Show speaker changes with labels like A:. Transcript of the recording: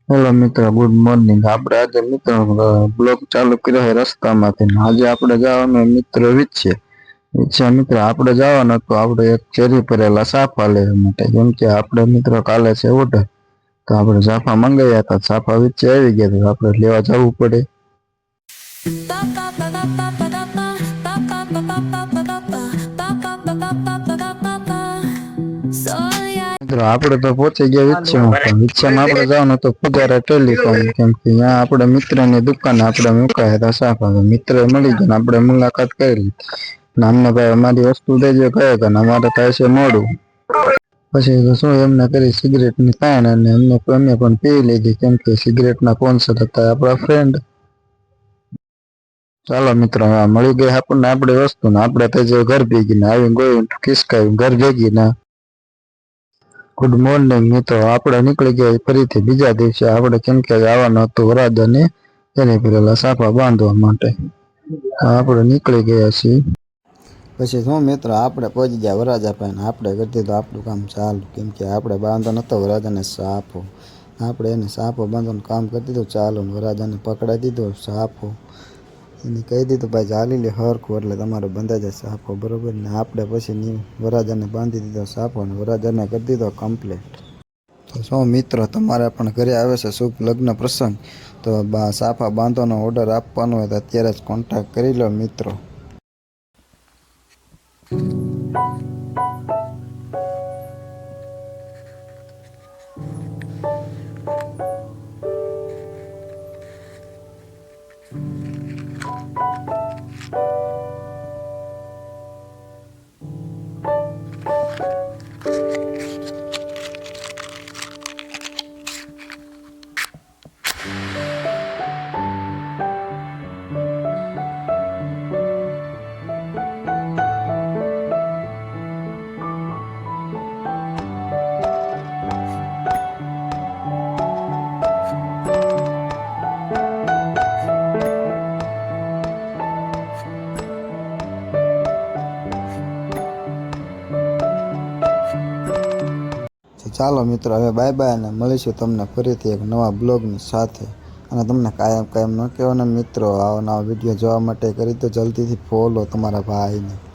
A: Hello મિત્ર, good morning. આપણે આજે મિત્ર બ્લોગ ચાલુ કર્યો છે રસ્તામાંથી. આજે આપણે જવાનું મિત્ર વિશે મિત્ર આપણે જવાનું તો આપણે એક ચેરી ભરેલા સાફા લેવા માટે, કેમ કે આપણે મિત્ર કાલે છે ઓર્ડર, તો આપણે સાફા મંગાવ્યા હતા. સાફા વિશે આવી ગયા તો આપણે લેવા જવું પડે. મિત્રો આપણે તો પહોંચી ગયા વિછામાં આપણે જવાનું તો ફુગારા ટેલિકોમ, કેમ કે ત્યાં આપણે મિત્રની દુકાને આપણે મુકાયા હતા સાફા. મિત્ર મળી ગયા, આપણે મુલાકાત કરી. અમને ભાઈ અમારી વસ્તુ દેજો કહે કે અમારે થાય છે મોડું. પછી શું એમને કરી સિગરેટની તાણ, અને અમે પણ પી લીધી, કેમ કે સિગરેટના સ્પોન્સર હતા આપણા ફ્રેન્ડ. ચાલો મિત્રો, મળી ગઈ આપણને આપણી વસ્તુ ને આપણે તો જે ઘર ભેગી ને આવી ગયું ખિસકાયું ઘર ભેગી ને. ગુડ મોર્નિંગ મિત્રો, આપણે નીકળી ગયા ફરીથી બીજા દિવસે. આપણે કેમ કે આવવાનું હતું વરાજાને એની પેલા સાફા બાંધવા માટે, આપણે નીકળી ગયા છીએ. પછી શું મિત્રો, આપણે પહોંચી ગયા વરાજા પાસે. આપણે કરી દીધું આપણું કામ ચાલુ, કેમ કે આપણે બાંધો નતો વરાજાને સાફો. આપણે એને સાફો બાંધવાનું કામ કરી દીધું ચાલુ. વરાજાને પકડાઈ દીધો સાફો, એને કહી દીધું ભાઈ ચાલી લે હરખું એટલે તમારો બંધાઈ જાય સાફો, બરોબર ને. આપણે પછી વરાજાને બાંધી દીધો સાફો અને વરાજાને કરી દીધો કમ્પ્લીટ. તો શું મિત્રો, તમારે પણ ઘરે આવે છે શુભ લગ્ન પ્રસંગ, તો સાફા બાંધવાનો ઓર્ડર આપવાનો હોય તો અત્યારે જ કોન્ટેક્ટ કરી લો મિત્રો. ચાલો મિત્રો, હવે બાય બાય, અને મળીશું તમને ફરીથી એક નવા બ્લોગની સાથે. અને તમને કાયમ ન કહેવાના મિત્રો, આવા નવા વિડીયો જોવા માટે કરી તો જલ્દીથી ફોલો તમારા ભાઈને.